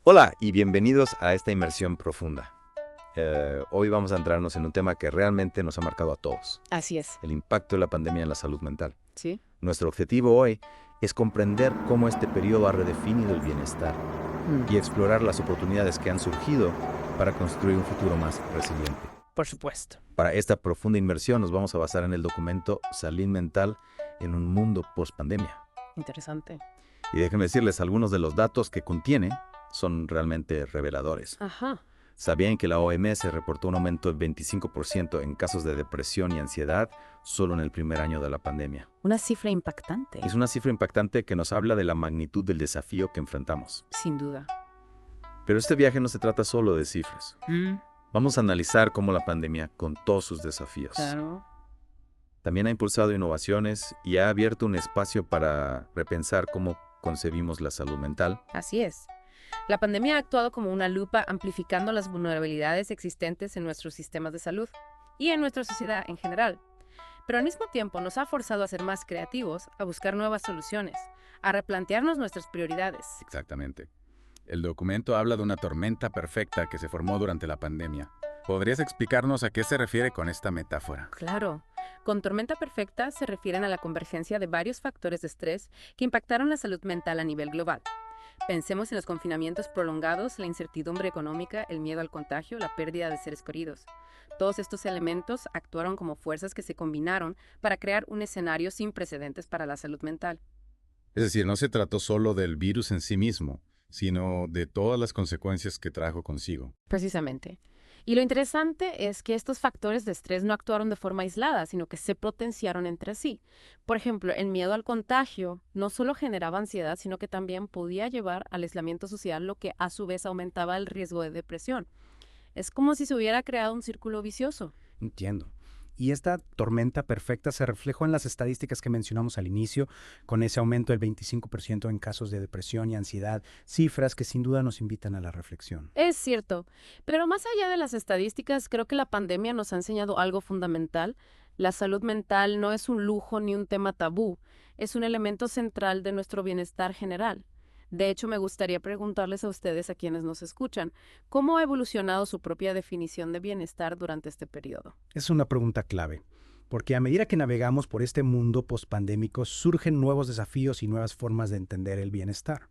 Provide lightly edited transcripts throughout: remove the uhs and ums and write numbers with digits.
Hola y bienvenidos a esta inmersión profunda. Hoy vamos a entrarnos en un tema que realmente nos ha marcado a todos, Así es, el impacto de la pandemia en la salud mental. ¿sí? Nuestro objetivo hoy es comprender cómo este periodo ha redefinido el bienestar y explorar las oportunidades que han surgido para construir un futuro más resiliente. Por supuesto. Para esta profunda inmersión nos vamos a basar en el documento Salud Mental en un mundo post-pandemia. Interesante. Y déjenme decirles, algunos de los datos que contiene son realmente reveladores. Ajá. ¿Sabían que la OMS reportó un aumento del 25% en casos de depresión y ansiedad solo en el primer año de la pandemia? Una cifra impactante. Es una cifra impactante que nos habla de la magnitud del desafío que enfrentamos. Sin duda. Pero este viaje no se trata solo de cifras. Vamos a analizar cómo la pandemia, con todos sus desafíos, Claro. también ha impulsado innovaciones y ha abierto un espacio para repensar cómo concebimos la salud mental. Así es. La pandemia ha actuado como una lupa amplificando las vulnerabilidades existentes en nuestros sistemas de salud y en nuestra sociedad en general. Pero al mismo tiempo nos ha forzado a ser más creativos, a buscar nuevas soluciones, a replantearnos nuestras prioridades. Exactamente. El documento habla de una tormenta perfecta que se formó durante la pandemia. ¿Podrías explicarnos a qué se refiere con esta metáfora? Claro. Con tormenta perfecta se refieren a la convergencia de varios factores de estrés que impactaron la salud mental a nivel global. Pensemos en los confinamientos prolongados, la incertidumbre económica, el miedo al contagio, la pérdida de seres queridos. Todos estos elementos actuaron como fuerzas que se combinaron para crear un escenario sin precedentes para la salud mental. Es decir, no se trató solo del virus en sí mismo, sino de todas las consecuencias que trajo consigo. Precisamente. Y lo interesante es que estos factores de estrés no actuaron de forma aislada, sino que se potenciaron entre sí. Por ejemplo, el miedo al contagio no solo generaba ansiedad, sino que también podía llevar al aislamiento social, lo que a su vez aumentaba el riesgo de depresión. Es como si se hubiera creado un círculo vicioso. Entiendo. Y esta tormenta perfecta se reflejó en las estadísticas que mencionamos al inicio, con ese aumento del 25% en casos de depresión y ansiedad, cifras que sin duda nos invitan a la reflexión. Es cierto, pero más allá de las estadísticas, creo que la pandemia nos ha enseñado algo fundamental. La salud mental no es un lujo ni un tema tabú, es un elemento central de nuestro bienestar general. De hecho, me gustaría preguntarles a ustedes, a quienes nos escuchan, ¿cómo ha evolucionado su propia definición de bienestar durante este periodo? Es una pregunta clave, porque a medida que navegamos por este mundo pospandémico surgen nuevos desafíos y nuevas formas de entender el bienestar.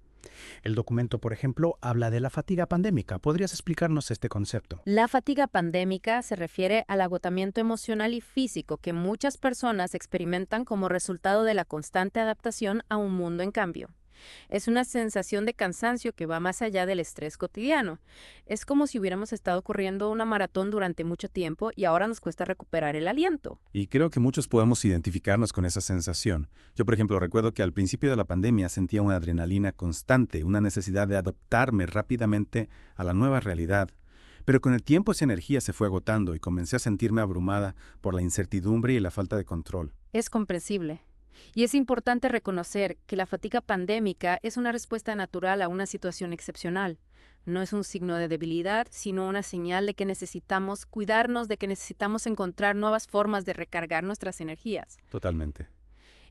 El documento, por ejemplo, habla de la fatiga pandémica. ¿Podrías explicarnos este concepto? La fatiga pandémica se refiere al agotamiento emocional y físico que muchas personas experimentan como resultado de la constante adaptación a un mundo en cambio. Es una sensación de cansancio que va más allá del estrés cotidiano. Es como si hubiéramos estado corriendo una maratón durante mucho tiempo y ahora nos cuesta recuperar el aliento. Y creo que muchos podemos identificarnos con esa sensación. Yo, por ejemplo, recuerdo que al principio de la pandemia sentía una adrenalina constante, una necesidad de adaptarme rápidamente a la nueva realidad. Pero con el tiempo esa energía se fue agotando y comencé a sentirme abrumada por la incertidumbre y la falta de control. Es comprensible. Y es importante reconocer que la fatiga pandémica es una respuesta natural a una situación excepcional. No es un signo de debilidad, sino una señal de que necesitamos cuidarnos, de que necesitamos encontrar nuevas formas de recargar nuestras energías. Totalmente.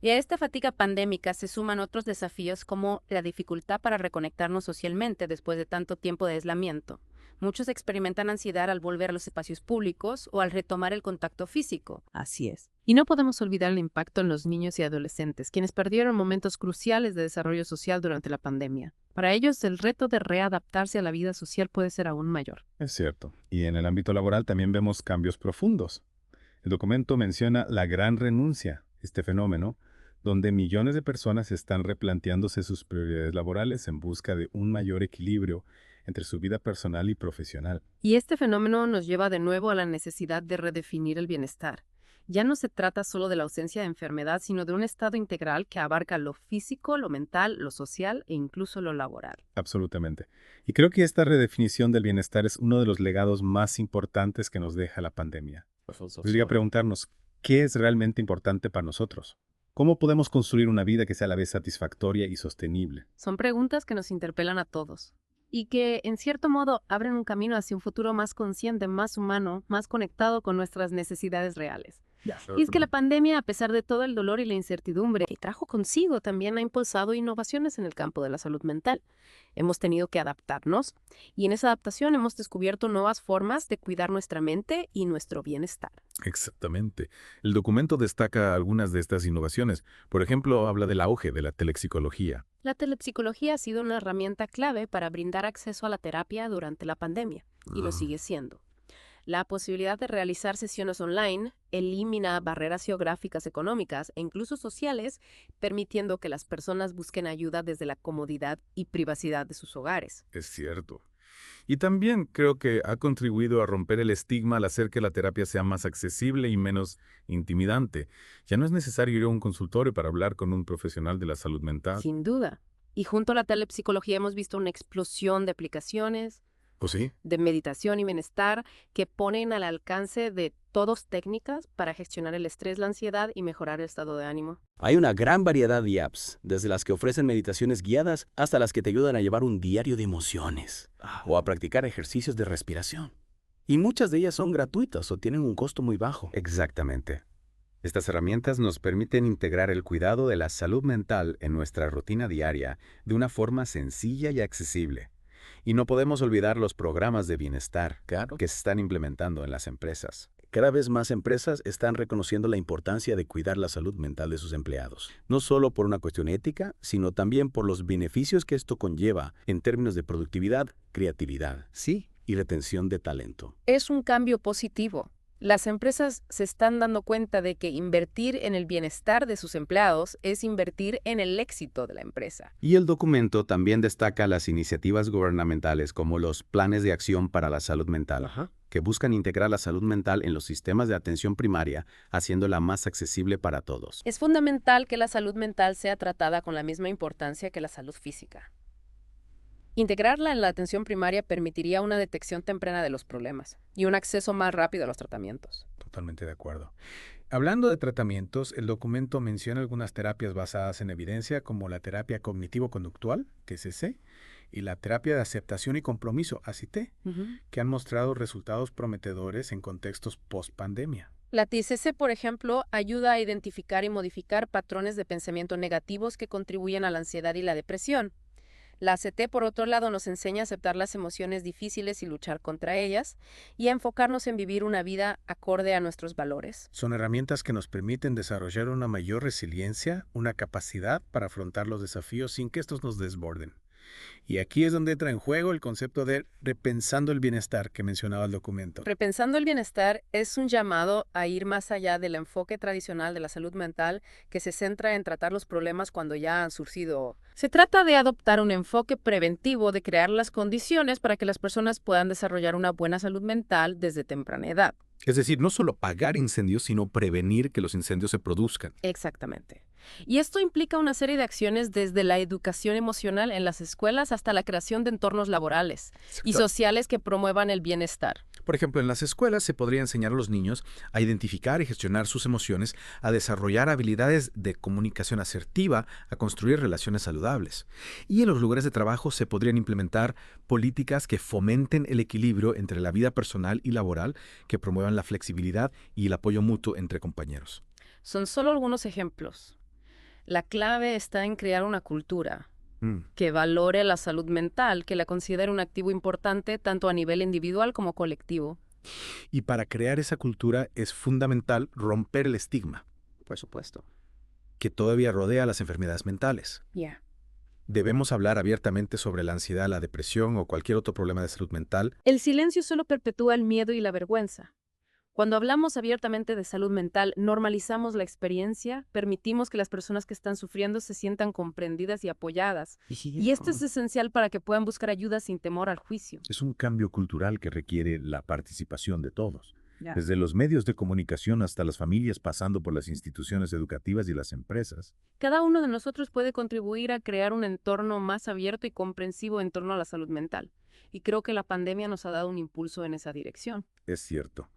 Y a esta fatiga pandémica se suman otros desafíos como la dificultad para reconectarnos socialmente después de tanto tiempo de aislamiento. Muchos experimentan ansiedad al volver a los espacios públicos o al retomar el contacto físico. Así es. Y no podemos olvidar el impacto en los niños y adolescentes, quienes perdieron momentos cruciales de desarrollo social durante la pandemia. Para ellos, el reto de readaptarse a la vida social puede ser aún mayor. Es cierto. Y en el ámbito laboral también vemos cambios profundos. El documento menciona la gran renuncia, este fenómeno, donde millones de personas están replanteándose sus prioridades laborales en busca de un mayor equilibrio entre su vida personal y profesional. Y este fenómeno nos lleva de nuevo a la necesidad de redefinir el bienestar. Ya no se trata solo de la ausencia de enfermedad, sino de un estado integral que abarca lo físico, lo mental, lo social e incluso lo laboral. Absolutamente. Y creo que esta redefinición del bienestar es uno de los legados más importantes que nos deja la pandemia. Nos obliga a preguntarnos, ¿qué es realmente importante para nosotros? ¿Cómo podemos construir una vida que sea a la vez satisfactoria y sostenible? Son preguntas que nos interpelan a todos y que, en cierto modo, abren un camino hacia un futuro más consciente, más humano, más conectado con nuestras necesidades reales. Y es que la pandemia, a pesar de todo el dolor y la incertidumbre que trajo consigo, también ha impulsado innovaciones en el campo de la salud mental. Hemos tenido que adaptarnos y en esa adaptación hemos descubierto nuevas formas de cuidar nuestra mente y nuestro bienestar. Exactamente. El documento destaca algunas de estas innovaciones. Por ejemplo, habla del auge de la telepsicología. La telepsicología ha sido una herramienta clave para brindar acceso a la terapia durante la pandemia y lo sigue siendo. La posibilidad de realizar sesiones online elimina barreras geográficas, económicas e incluso sociales, permitiendo que las personas busquen ayuda desde la comodidad y privacidad de sus hogares. Es cierto. Y también creo que ha contribuido a romper el estigma al hacer que la terapia sea más accesible y menos intimidante. Ya no es necesario ir a un consultorio para hablar con un profesional de la salud mental. Sin duda. Y junto a la telepsicología hemos visto una explosión de aplicaciones, ¿O sí? de meditación y bienestar que ponen al alcance de todos técnicas para gestionar el estrés, la ansiedad y mejorar el estado de ánimo. Hay una gran variedad de apps, desde las que ofrecen meditaciones guiadas hasta las que te ayudan a llevar un diario de emociones o a practicar ejercicios de respiración. Y muchas de ellas son gratuitas o tienen un costo muy bajo. Exactamente. Estas herramientas nos permiten integrar el cuidado de la salud mental en nuestra rutina diaria de una forma sencilla y accesible. Y no podemos olvidar los programas de bienestar que se están implementando en las empresas. Cada vez más empresas están reconociendo la importancia de cuidar la salud mental de sus empleados, no solo por una cuestión ética, sino también por los beneficios que esto conlleva en términos de productividad, creatividad, Sí, y retención de talento. Es un cambio positivo. Las empresas se están dando cuenta de que invertir en el bienestar de sus empleados es invertir en el éxito de la empresa. y el documento también destaca las iniciativas gubernamentales como los planes de acción para la salud mental, que buscan integrar la salud mental en los sistemas de atención primaria, haciéndola más accesible para todos. Es fundamental que la salud mental sea tratada con la misma importancia que la salud física. Integrarla en la atención primaria permitiría una detección temprana de los problemas y un acceso más rápido a los tratamientos. Totalmente de acuerdo. Hablando de tratamientos, el documento menciona algunas terapias basadas en evidencia como la terapia cognitivo-conductual, TCC, y la terapia de aceptación y compromiso, ACT, que han mostrado resultados prometedores en contextos post-pandemia. La TCC, por ejemplo, ayuda a identificar y modificar patrones de pensamiento negativos que contribuyen a la ansiedad y la depresión. La ACT, por otro lado, nos enseña a aceptar las emociones difíciles y luchar contra ellas, y a enfocarnos en vivir una vida acorde a nuestros valores. Son herramientas que nos permiten desarrollar una mayor resiliencia, una capacidad para afrontar los desafíos sin que estos nos desborden. Y aquí es donde entra en juego el concepto de repensando el bienestar que mencionaba el documento. Repensando el bienestar es un llamado a ir más allá del enfoque tradicional de la salud mental que se centra en tratar los problemas cuando ya han surgido. Se trata de adoptar un enfoque preventivo de crear las condiciones para que las personas puedan desarrollar una buena salud mental desde temprana edad. Es decir, no solo apagar incendios, sino prevenir que los incendios se produzcan. Exactamente. Y esto implica una serie de acciones desde la educación emocional en las escuelas hasta la creación de entornos laborales y sociales que promuevan el bienestar. Por ejemplo, en las escuelas se podría enseñar a los niños a identificar y gestionar sus emociones, a desarrollar habilidades de comunicación asertiva, a construir relaciones saludables. Y en los lugares de trabajo se podrían implementar políticas que fomenten el equilibrio entre la vida personal y laboral, que promuevan la flexibilidad y el apoyo mutuo entre compañeros. Son solo algunos ejemplos. La clave está en crear una cultura que valore la salud mental, que la considere un activo importante tanto a nivel individual como colectivo. Y para crear esa cultura es fundamental romper el estigma Por supuesto. que todavía rodea las enfermedades mentales. Debemos hablar abiertamente sobre la ansiedad, la depresión o cualquier otro problema de salud mental. El silencio solo perpetúa el miedo y la vergüenza. Cuando hablamos abiertamente de salud mental, normalizamos la experiencia, permitimos que las personas que están sufriendo se sientan comprendidas y apoyadas. Y esto es esencial para que puedan buscar ayuda sin temor al juicio. Es un cambio cultural que requiere la participación de todos, desde los medios de comunicación hasta las familias, pasando por las instituciones educativas y las empresas. Cada uno de nosotros puede contribuir a crear un entorno más abierto y comprensivo en torno a la salud mental. Y creo que la pandemia nos ha dado un impulso en esa dirección. Es cierto.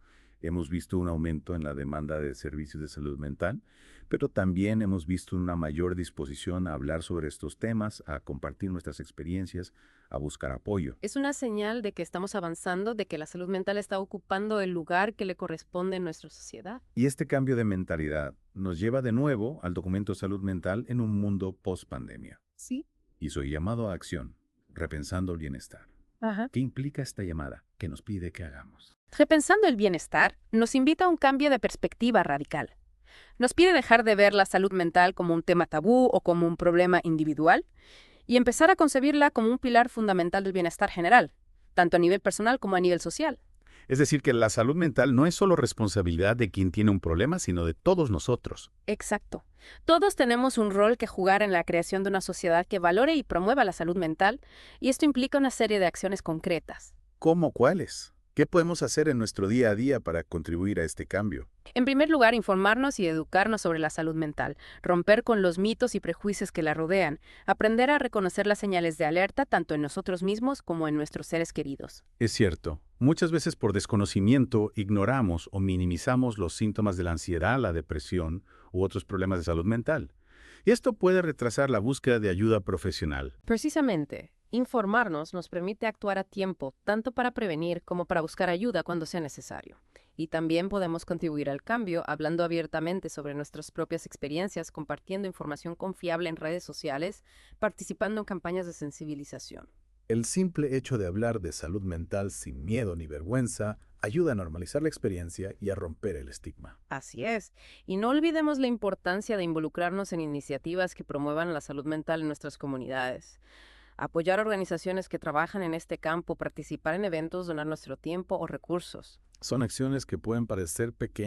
Hemos visto un aumento en la demanda de servicios de salud mental, pero también hemos visto una mayor disposición a hablar sobre estos temas, a compartir nuestras experiencias, a buscar apoyo. Es una señal de que estamos avanzando, de que la salud mental está ocupando el lugar que le corresponde en nuestra sociedad. Y este cambio de mentalidad nos lleva de nuevo al documento Salud Mental en un mundo post-pandemia. Sí. Y su llamado a acción, repensando el bienestar. Ajá. ¿Qué implica esta llamada? ¿Qué nos pide que hagamos? Repensando el bienestar, nos invita a un cambio de perspectiva radical. Nos pide dejar de ver la salud mental como un tema tabú o como un problema individual y empezar a concebirla como un pilar fundamental del bienestar general, tanto a nivel personal como a nivel social. Es decir, que la salud mental no es solo responsabilidad de quien tiene un problema, sino de todos nosotros. Exacto. Todos tenemos un rol que jugar en la creación de una sociedad que valore y promueva la salud mental, y esto implica una serie de acciones concretas. ¿Cómo cuáles? ¿Qué podemos hacer en nuestro día a día para contribuir a este cambio? En primer lugar, informarnos y educarnos sobre la salud mental, romper con los mitos y prejuicios que la rodean, aprender a reconocer las señales de alerta tanto en nosotros mismos como en nuestros seres queridos. Es cierto, muchas veces por desconocimiento ignoramos o minimizamos los síntomas de la ansiedad, la depresión u otros problemas de salud mental. Y esto puede retrasar la búsqueda de ayuda profesional. Precisamente, informarnos nos permite actuar a tiempo, tanto para prevenir como para buscar ayuda cuando sea necesario. Y también podemos contribuir al cambio hablando abiertamente sobre nuestras propias experiencias, compartiendo información confiable en redes sociales, participando en campañas de sensibilización. El simple hecho de hablar de salud mental sin miedo ni vergüenza ayuda a normalizar la experiencia y a romper el estigma. Así es. Y no olvidemos la importancia de involucrarnos en iniciativas que promuevan la salud mental en nuestras comunidades. Apoyar organizaciones que trabajan en este campo, participar en eventos, donar nuestro tiempo o recursos. Son acciones que pueden parecer pequeñas,